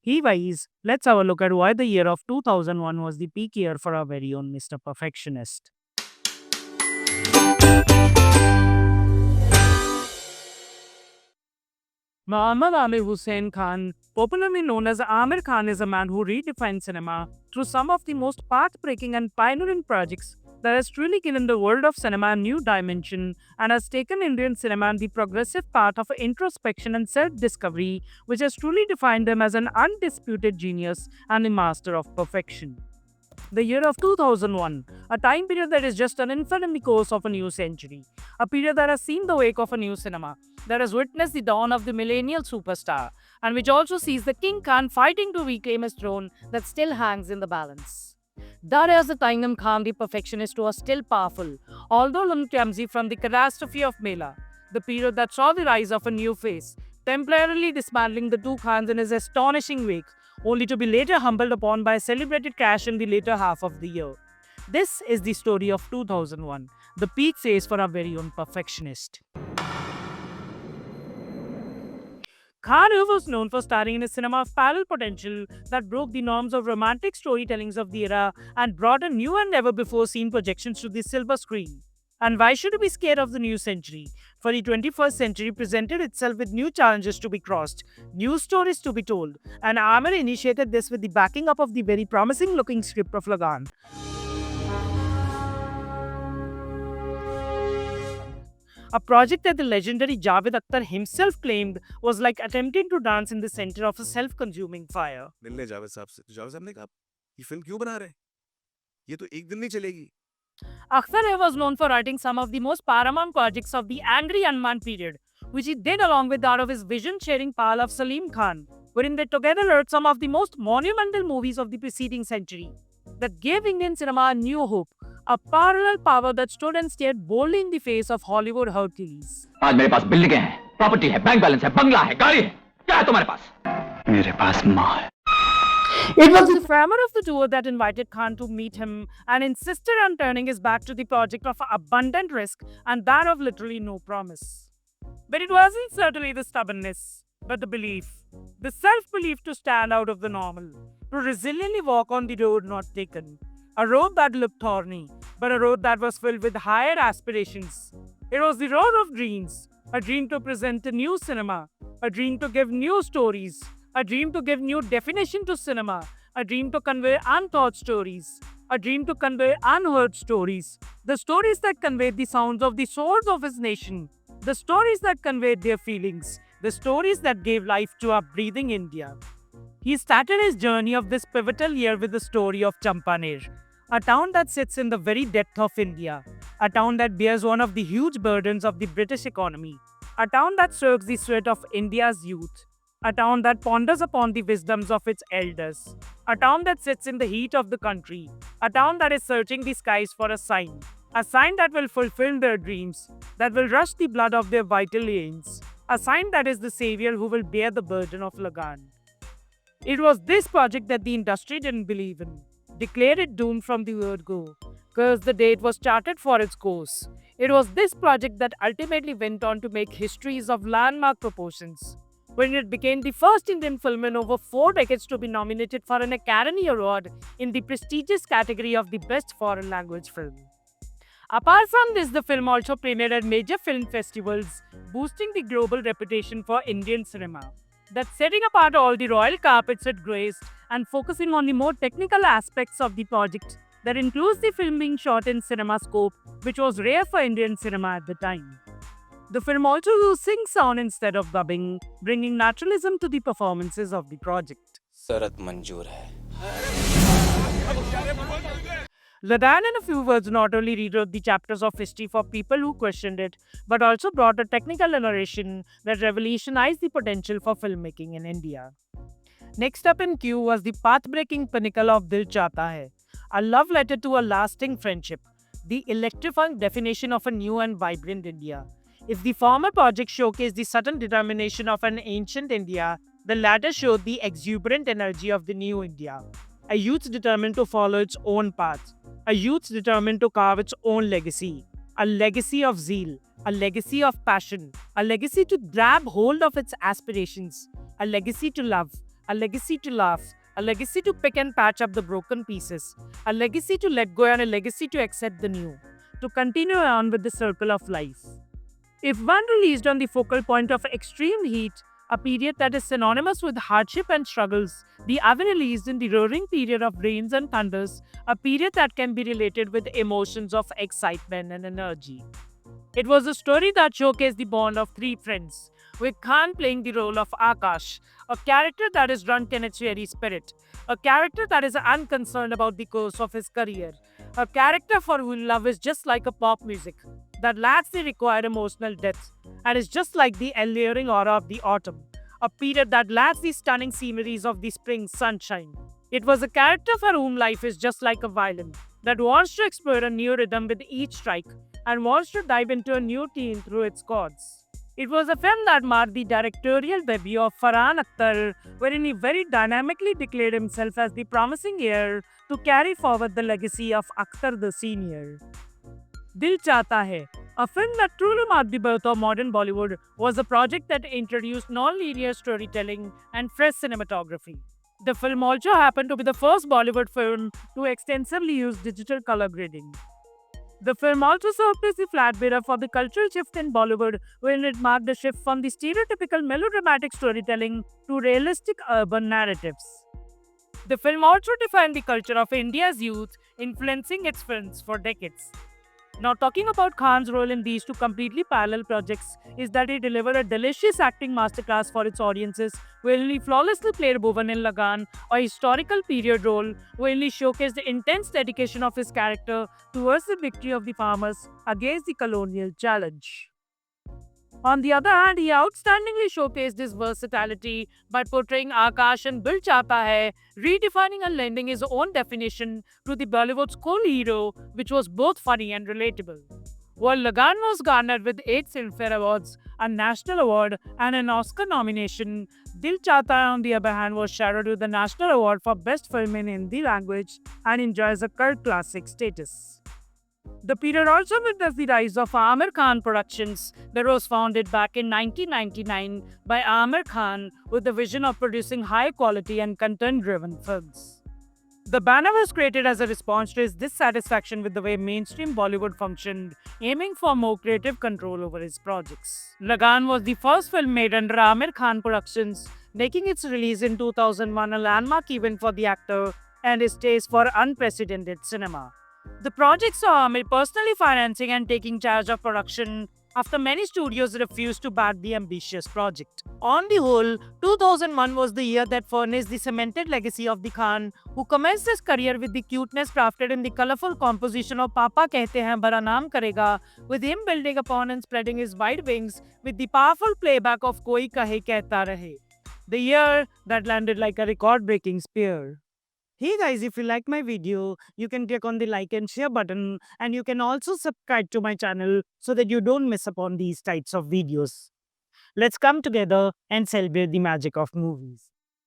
Hey guys, let's have a look at why the year of 2001 was the peak year for our very own Mr. Perfectionist. Muhammad Amir Hussain Khan, popularly known as Amir Khan, is a man who redefined cinema through some of the most path-breaking and pioneering projects that has truly given the world of cinema a new dimension and has taken Indian cinema on the progressive path of introspection and self-discovery, which has truly defined him as an undisputed genius and a master of perfection. The year of 2001, a time period that is just an infant in the course of a new century, a period that has seen the wake of a new cinema, that has witnessed the dawn of the millennial superstar, and which also sees the King Khan fighting to reclaim his throne that still hangs in the balance. That is the Tangam Khan, the perfectionist, was still powerful, although clumsy from the catastrophe of Mela, the period that saw the rise of a new face, temporarily dismantling the two Khans in his astonishing wake, only to be later humbled upon by a celebrated crash in the later half of the year. This is the story of 2001, the peak phase for our very own perfectionist. Khan was known for starring in a cinema of parallel potential that broke the norms of romantic storytellings of the era and brought a new and never before seen projections to the silver screen. And why should we be scared of the new century? For the 21st century presented itself with new challenges to be crossed, new stories to be told, and Amir initiated this with the backing up of the very promising looking script of Lagan. A project that the legendary Javed Akhtar himself claimed was like attempting to dance in the center of a self-consuming fire. मिलने जावेद साहब से तो जावेद साहब ने कहा ये film क्यों बना रहे हैं ये तो एक दिन नहीं चलेगी Akhtar was known for writing some of the most paramount projects of the angry Anman period, which he did along with that of his vision-sharing pal of Salim Khan, wherein they together wrote some of the most monumental movies of the preceding century that gave Indian cinema a new hope, a parallel power that stood and stared boldly in the face of Hollywood Hercules. आज मेरे पास बिल्डिंगें हैं, property है, bank balance है, बंगला है, गाड़ी है, क्या है तुम्हारे पास? मेरे पास माँ है। It was the framer of the tour that invited Khan to meet him and insisted on turning his back to the project of abundant risk and that of literally no promise. But it wasn't certainly the stubbornness, but the belief, the self-belief to stand out of the normal, to resiliently walk on the road not taken, a road that looked thorny, but a road that was filled with higher aspirations. It was the road of dreams, a dream to present a new cinema, a dream to give new stories, a dream to give new definition to cinema, a dream to convey unthought stories, a dream to convey unheard stories, the stories that conveyed the sounds of the swords of his nation, the stories that conveyed their feelings, the stories that gave life to our breathing India. He started his journey of this pivotal year with the story of Champaner, a town that sits in the very depth of India, a town that bears one of the huge burdens of the British economy, a town that soaks the sweat of India's youth, a town that ponders upon the wisdoms of its elders, a town that sits in the heat of the country, a town that is searching the skies for a sign that will fulfill their dreams, that will rush the blood of their vital veins, a sign that is the savior who will bear the burden of Lagan. It was this project that the industry didn't believe in, declared it doomed from the word go, cursed the day it was charted for its course. It was this project that ultimately went on to make histories of landmark proportions, when it became the first Indian film in over 4 decades to be nominated for an Academy Award in the prestigious category of the Best Foreign Language Film. Apart from this, the film also premiered at major film festivals, boosting the global reputation for Indian cinema. That setting apart all the royal carpets it graced and focusing on the more technical aspects of the project that includes the film being shot in CinemaScope, which was rare for Indian cinema at the time. The film also used sing sound instead of dubbing, bringing naturalism to the performances of the project. शरत मंजूर है। Ladan, in a few words, not only rewrote the chapters of history for people who questioned it, but also brought a technical narration that revolutionized the potential for filmmaking in India. Next up in queue was the path-breaking pinnacle of Dil Chahta Hai, a love letter to a lasting friendship, the electrifying definition of a new and vibrant India. If the former project showcased the sudden determination of an ancient India, the latter showed the exuberant energy of the new India. A youth determined to follow its own path, a youth determined to carve its own legacy, a legacy of zeal, a legacy of passion, a legacy to grab hold of its aspirations, a legacy to love, a legacy to laugh, a legacy to pick and patch up the broken pieces, a legacy to let go, and a legacy to accept the new, to continue on with the circle of life. If one released on the focal point of extreme heat, a period that is synonymous with hardship and struggles, the oven released in the roaring period of rains and thunders, a period that can be related with emotions of excitement and energy. It was a story that showcased the bond of three friends, with Khan playing the role of Akash, a character that is drunk in its very spirit, a character that is unconcerned about the course of his career, a character for whom love is just like a pop music that lacks the required emotional depth and is just like the alluring aura of the autumn, a period that lacks the stunning sceneries of the spring sunshine. It was a character for whom life is just like a violin that wants to explore a new rhythm with each strike and wants to dive into a new tune through its chords. It was a film that marked the directorial debut of Farhan Akhtar, wherein he very dynamically declared himself as the promising heir to carry forward the legacy of Akhtar the Senior. Dil Chahta Hai, a film that truly marked the birth of modern Bollywood, was a project that introduced non-linear storytelling and fresh cinematography. The film also happened to be the first Bollywood film to extensively use digital color grading. The film also served as the flatbearer for the cultural shift in Bollywood, when it marked a shift from the stereotypical melodramatic storytelling to realistic urban narratives. The film also defined the culture of India's youth, influencing its films for decades. Now, talking about Khan's role in these two completely parallel projects is that he delivered a delicious acting masterclass for its audiences, wherein he flawlessly played Bhuvan in Lagan, a historical period role, wherein he showcased the intense dedication of his character towards the victory of the farmers against the colonial challenge. On the other hand, he outstandingly showcased his versatility by portraying Akash in Dil Chahta Hai, redefining and lending his own definition to the Bollywood's cool hero, which was both funny and relatable. While Lagan was garnered with 8 Filmfare Awards, a National Award, and an Oscar nomination, Dil Chahta Hai, on the other hand, was shadowed with the National Award for Best Film in Hindi language and enjoys a cult classic status. The period also witnessed the rise of Aamir Khan Productions, that was founded back in 1999 by Aamir Khan with the vision of producing high quality and content driven films. The banner was created as a response to his dissatisfaction with the way mainstream Bollywood functioned, aiming for more creative control over his projects. Lagan was the first film made under Aamir Khan Productions, making its release in 2001 a landmark event for the actor and his taste for unprecedented cinema. The project saw Amir personally financing and taking charge of production after many studios refused to back the ambitious project. On the whole, 2001 was the year that furnished the cemented legacy of the Khan, who commenced his career with the cuteness crafted in the colorful composition of Papa Kehte Hain Bada Naam Karega, with him building upon and spreading his wide wings with the powerful playback of Koi Kahe Kehta Rahe. The year that landed like a record-breaking spear. Hey guys, if you like my video, you can click on the like and share button, and you can also subscribe to my channel so that you don't miss upon these types of videos. Let's come together and celebrate the magic of movies.